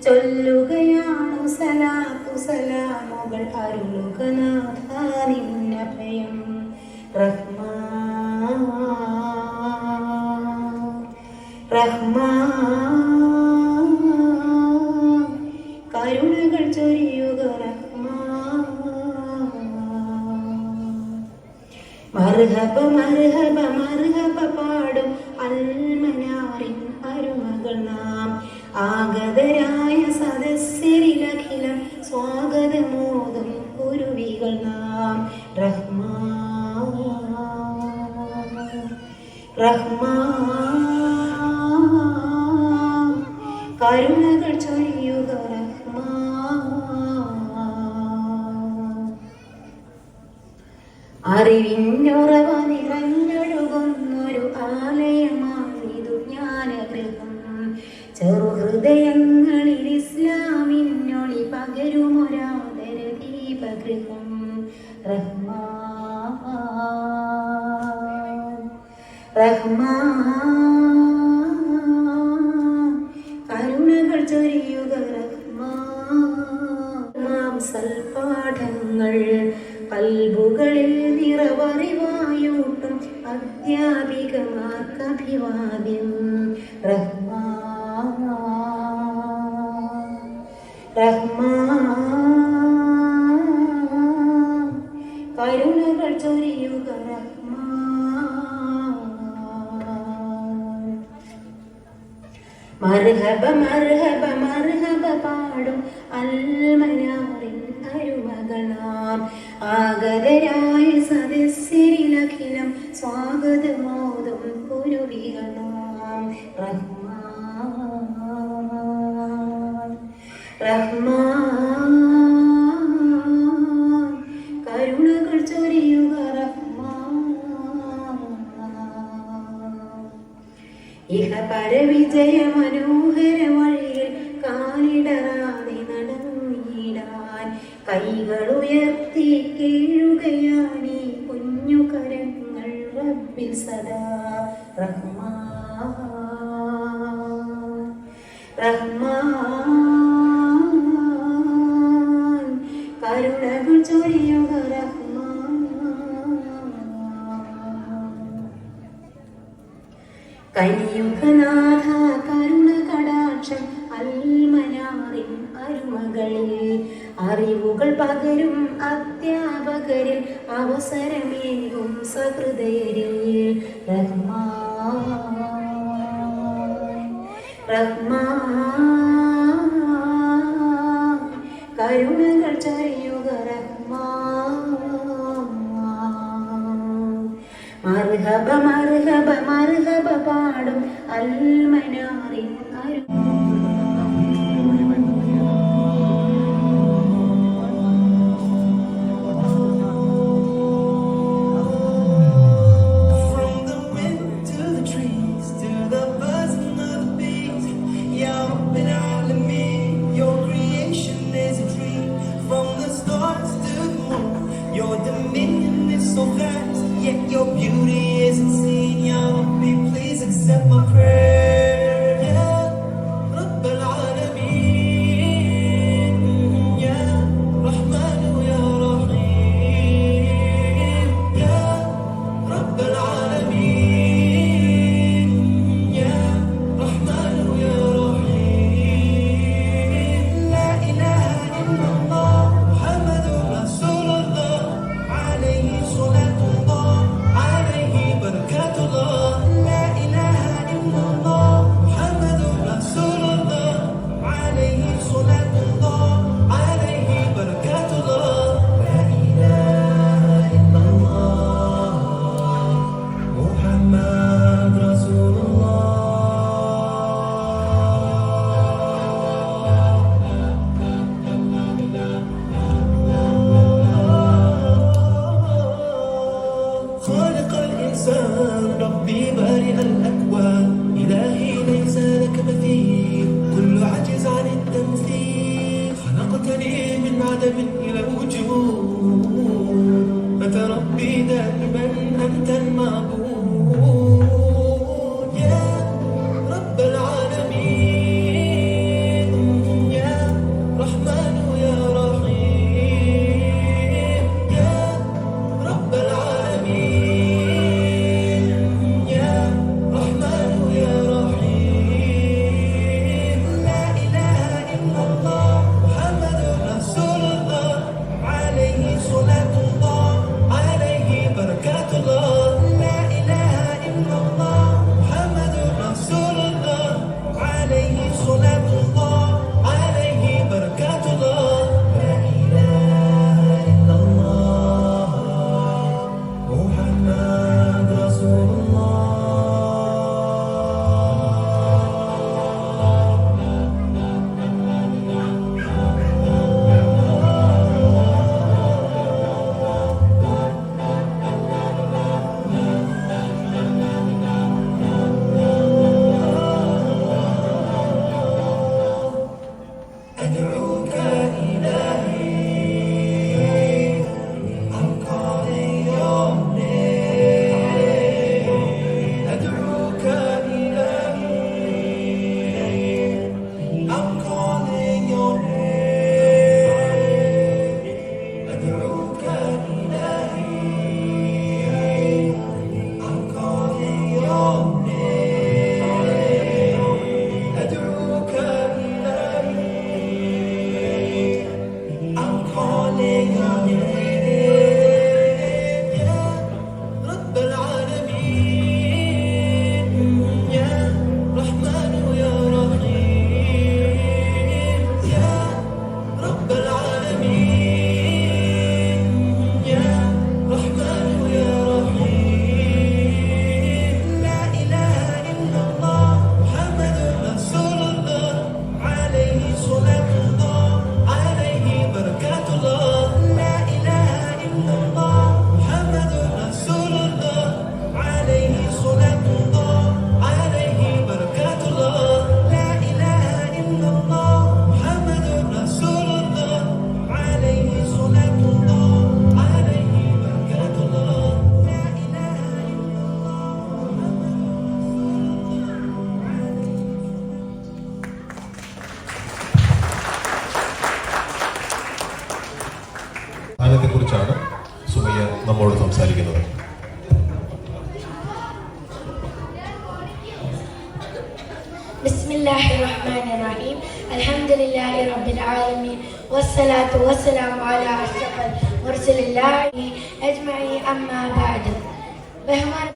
ചൊല്ലുകയാണു സലാത്തു സലാമുകൾ അരുളുക നാഥ നിന്നഭയം. റഹ്മാൻ റഹ്മാൻ കരുണകൾ ചൊരിയുക റഹ്മാൻ. മർഹബ മർഹബ മർഹബ പാടും അൽമനാറിൻ അരുമകൾ നാം. ആഗതരായ സദസ്യരിലഖിലം സ്വാഗതമോദം കുരുവികൾ നാം. റഹ്മാൻ റഹ്മാൻ കരുണകൾ ചൊരിയുക റഹ്മാൻ. അറിവിന്നുറവ നിറഞ്ഞൊഴുകുന്നൊരു ആലയമാണിതു ജ്ഞാനഗൃഹം. ചെറുഹൃദയങ്ങളിൽ ഇസ്ലാമിനൊളി പകരുമൊരാദര ദീപഗൃഹം. റഹ്മാൻ റഹ്മാൻ കരുണകൾ ചൊരിയുക റഹ്മാൻ. സൽപാഠങ്ങൾ കൽബുകളിൽ നിറവറിവായൂട്ടും അധ്യാപികമാർക്കഭിവാദ്യം. റഹ്മാൻ റഹ്മാൻ കരുണകൾ ചൊരിയുക റഹ്മാൻ. മർഹബ മർഹബ മർഹബ പാടും അൽമനാറിൻ അരുമകൾ നാം. ആഗതരായ സദസ്യരിലഖിലം സ്വാഗതമോദം കുരുവികൾ നാം. റഹ്മാൻ റഹ്മാൻ കരുണകൾ ചൊരിയുക റഹ്മാൻ. ഇഹ പരവിജയ മനോഹര വഴിയിൽ കാലിടറാതെ നടന്നിടാൻ കൈകളുയർത്തി കേഴുകയാണീ കുഞ്ഞു കരങ്ങൾ റബ്ബിൽ സദാ. റഹ്മാൻ റഹ്മാൻ കരുണകൾ ചൊരിയുക റഹ്മാൻ. കലിയുഗനാഥ കരുണ കടാക്ഷം അൽമനാറിൻ അരുമകളിൽ. അറിവുകൾ പകരും അധ്യാപകരിൽ അവസരമേകും സഹൃദയരിൽ. റഹ്മാൻ റഹ്മാൻ കരുണകൾ ചൊരിയുക റഹ്മാൻ. മർഹബ മർഹബ മർഹബ പാടും അൽമനാറിൻ അരുമ. Your beauty isn't seen, Ya Rabbi, please accept my prayer. Ya Rabbal Alameen, Ya Rahman Ya Rahim, Ya Rabbal Alameen, Ya Rahman Ya Rahim. La ilaha illallah Muhammadur Rasulullah alayhi salatullah ربي بارئ الأكوان إلهي ليس لك مثيل كل عجز عن التمثيل خلقتني من عدم إلى وجود أنت ربي دائما أنت المعبود يا رب العالمين സംസാരിക്കുന്നത്. ബിസ്മില്ലാഹിർ റഹ്മാനിർ റഹീം. അൽഹംദുലില്ലാഹി റബ്ബിൽ ആലമീൻ വസ്സലാത്തു വസ്സലാമു അലാ അഷ്റഫിൽ മുർസലില്ലാഹി അജ്മഈൻ അമ്മാ ബഅദ്. ബഹുമാന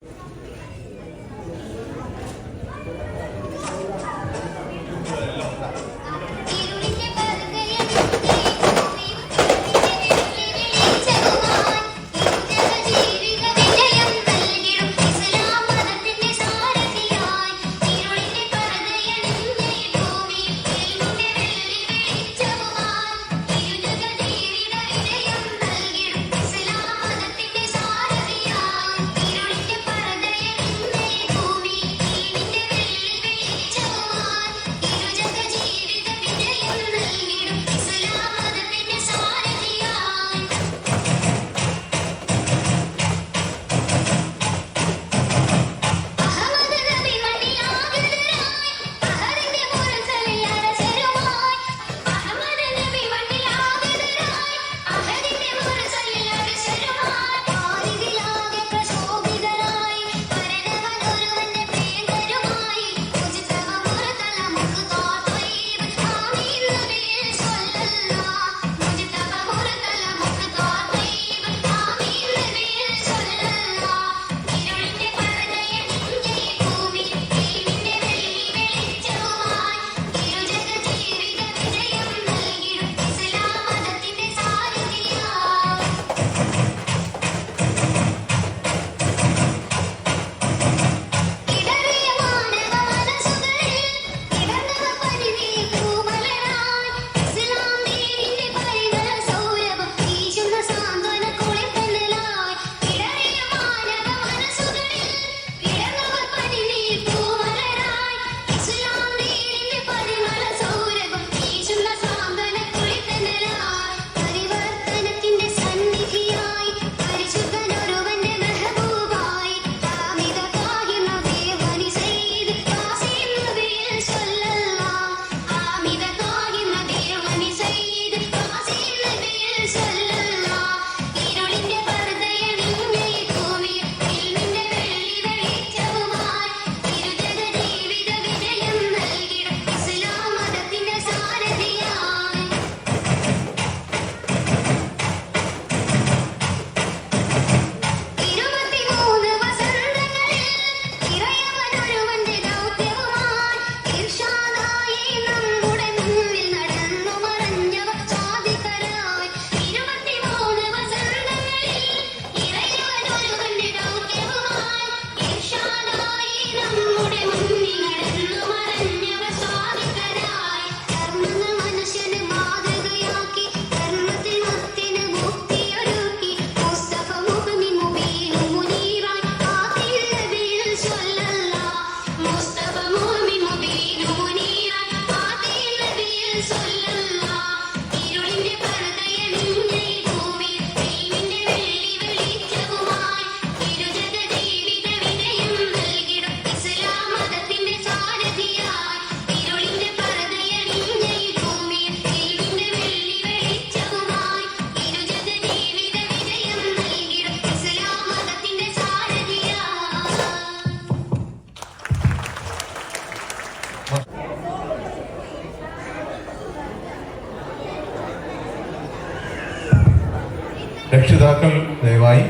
രക്ഷിതാക്കൾ ദയവായി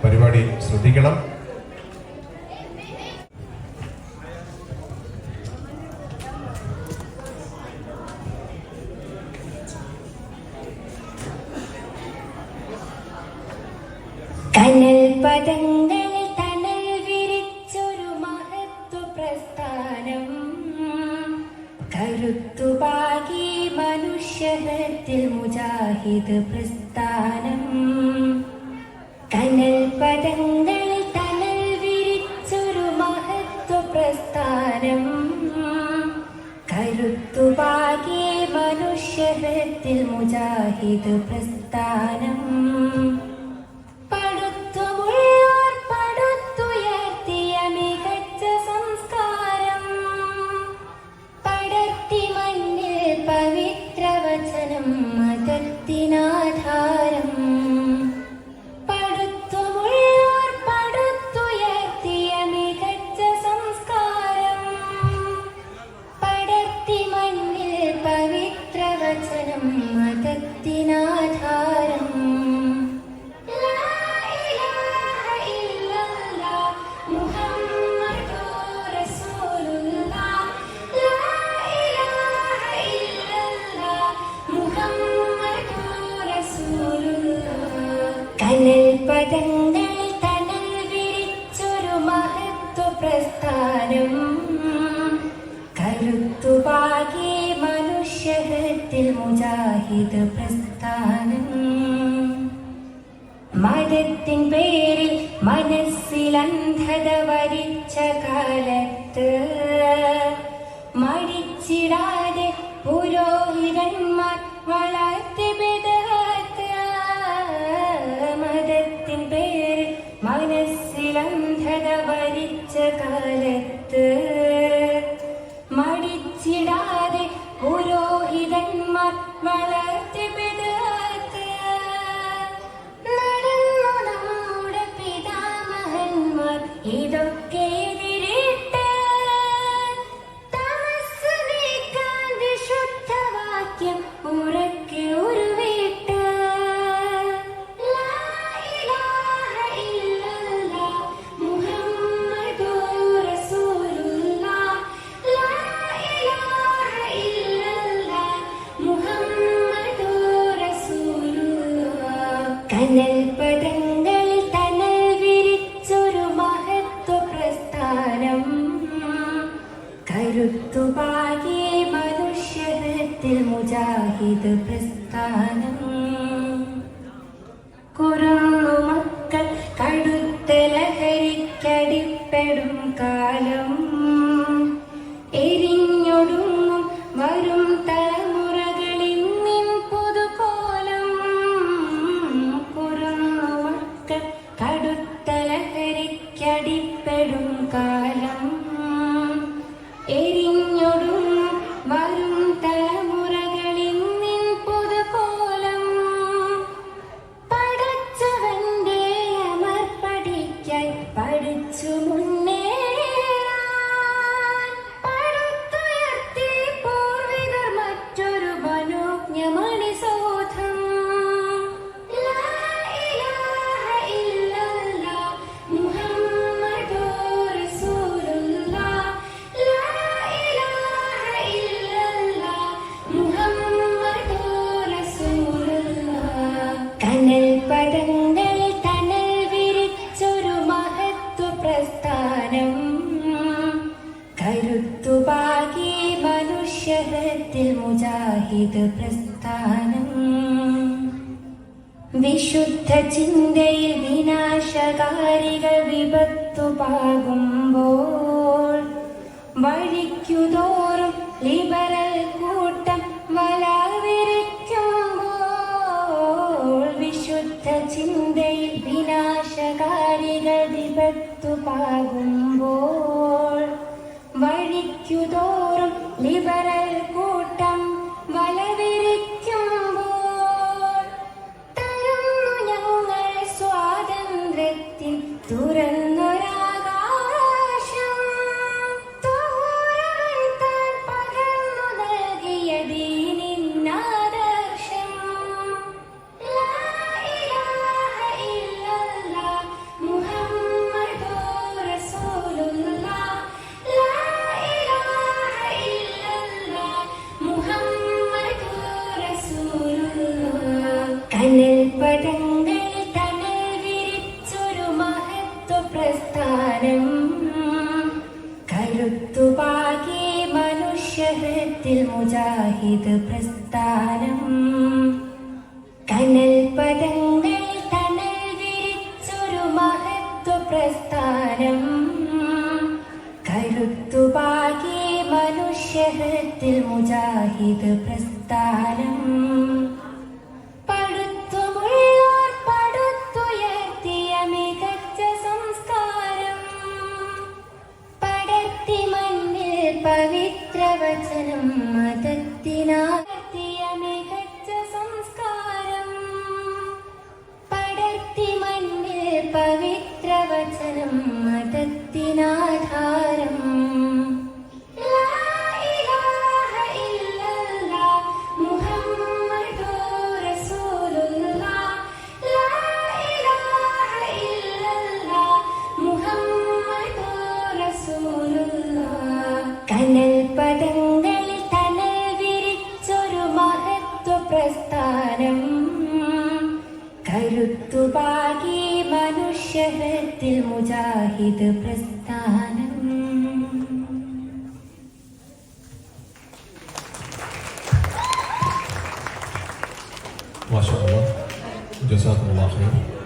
പരിപാടി ശ്രദ്ധിക്കണം. കനൽ പദങ്ങൾ തണൽ വിരിച്ചൊരു മഹത്വ പ്രസ്ഥാനം, കരുത്തുപാകി മനുഷ്യത്തിൽ മുജാഹിദ് പ്രസ്ഥാനം. കനൽ പദങ്ങൾ തണൽ വിരിച്ചൊരു മഹത്വ പ്രസ്ഥാനം, കരുത്തുപാകി മനുഷ്യത്തിൽ മുജാഹിദ് പ്രസ്ഥാനം. പടുത്തുയർത്തിയ മികച്ച സംസ്കാരം, പടർത്തി മണ്ണിൽ പവിത്രവചനം മതത്തിനാധാരം. പടുത്തുമുള്ള മതത്തിനാധാരം. ലാ ഇലാഹ ഇല്ലല്ലാഹ് മുഹമ്മദുർ റസൂലുള്ളാഹ്. ലാ ഇലാഹ ഇല്ലല്ലാഹ് മുഹമ്മദുർ റസൂലുള്ളാഹ്. കനൽ പദങ്ങൾ തണൽ വിരിച്ചൊരു മഹത്വ പ്രസ്ഥാനം. കരുത്തുപാകി മനുഷ്യഹൃത്തിൽ മുജാഹിദ് പ്രസ്ഥാനം. മതത്തിൻ പേരിൽ മനസ്സിൽ അന്ധത വരിച്ച കാലത്ത് മടിച്ചിടാതെ പുരോഹിതന്മാർ വളർത്തി ബിദ്അത്ത്. മതത്തിൻ പേരിൽ മനസ്സിൽ അന്ധത വരിച്ച കാലത്ത് മടിച്ചിടാതെ പുരോഹിതന്മാർ വളർത്തി ബിദ്അത്ത്. നടന്നു നമ്മുടെ പിതാമഹന്മാർ ഇതൊക്കെ എതിരിട്ട്. തമസ്സ് നീക്കാൻ വിശുദ്ധവാക്യം ഉറക്കെ ഉരുവിട്ട്. ലാ ഇലാഹ ഇല്ലല്ലാഹ് മുഹമ്മദുർ റസൂലുള്ളാഹ്. ലാ ഇലാഹ ഇല്ലല്ലാഹ് മുഹമ്മദുർ റസൂലുള്ളാഹ്. കനൽ പദങ്ങളിൽ തണൽ വിരിച്ചൊരു മഹത്വ പ്രസ്ഥാനം. കരുത്തുപാകി മനുഷ്യഹൃത്തിൽ മുജാഹിദ് പ്രസ്ഥാനം. കുരുന്നു മക്കൾ കടുത്ത ലഹരിക്കടിപ്പെടും കാലം. എരിഞ്ഞൊടുങ്ങും വരും തലമുറകളിൽ നിൻ പുതുകോലം. കുരുന്നു മക്കൾ കടുത്ത ലഹരിക്കടിപ്പെടും കാലം. എരിഞ്ഞൊടുങ്ങും വരും തലമുറകളിൽ നിൻ പുതുകോലം. പടച്ചവന്റെ അമർപ്പടിക്കായി പഠിച്ചു മുന്നേറാൻ. പടുത്തുയർത്തി പൂർവികർ മറ്റൊരു മനോജ്ഞമണിസൗധം. ലാ ഇലാഹ ഇല്ലല്ലാഹ് മുഹമ്മദുർ റസൂലുള്ളാഹ്. ലാ ഇലാഹ ഇല്ലല്ലാഹ് മുഹമ്മദുർ റസൂലുള്ളാഹ്. കനൽ പദങ്ങൾ തണൽ വിരിച്ചൊരു മഹത്വ പ്രസ്ഥാനം. കരുത്തുപാകി മനുഷ്യഹൃത്തിൽ മുജാഹിദ് പ്രസ്ഥാനം. വിശുദ്ധ ചിന്തയിൽ വിനാശകാരികൾ വിപത്തുപാകുമ്പോൾ വഴിക്കുതോറും ലിബറൽ കൂട്ടം വലവിരിക്കുമ്പോൾ. വിശുദ്ധ ചിന്തയിൽ വിനാശകാരികൾ വിപത്തുപാകുമ്പോൾ വഴിക്കുതോറും ലിബറൽ കൂട്ടം വലവിരിക്കുമ്പോൾ. തരുന്നു ഞങ്ങൾ സ്വാതന്ത്ര്യത്തിൽ തുറന്നൊരാകാശം. തുറവൻ താൻ പകർന്നു നൽകിയ ദീനിന്നാദർശം. ലാ ഇലാഹ ഇല്ലല്ലാഹ് മുഹമ്മദുർ റസൂലുള്ളാഹ്. ലാ ഇലാഹ ഇല്ലല്ലാഹ് മുഹമ്മദുർ റസൂലുള്ളാഹ്. കനൽ പദങ്ങൾ തണൽ വിരിച്ചൊരു മഹത്വ പ്രസ്ഥാനം. കരുത്തുപാകി മനുഷ്യഹൃത്തിൽ മുജാഹിദ് പ്രസ്ഥാനം. കനൽ പദങ്ങൾ തണൽ വിരിച്ചൊരു മഹത്വ പ്രസ്ഥാനം. കരുത്തുപാകി മനുഷ്യഹൃത്തിൽ മുജാഹിദ് പ്രസ്ഥാനം. പടുത്തുമുള്ളോർ പടുത്തുയർത്തിയ മികച്ച സംസ്കാരം. പടർത്തി മണ്ണിൽ പവിത്രവചനം മതത്തിനാർത്തിയ മികച്ച സംസ്കാരം. പടർത്തി മണ്ണിൽ പവിത്രവചനം മതത്തിനാധാരം. ലാ ഇലാഹ ഇല്ലല്ലാഹ് മുഹമ്മദുർ കരുത്തുപാകി മനുഷ്യഹൃത്തിൽ മുജാഹിദ് പ്രസ്ഥാനം. മാഷാ അല്ലാഹ്, ജസാക്കുമുല്ലാഹ് ഖൈർ.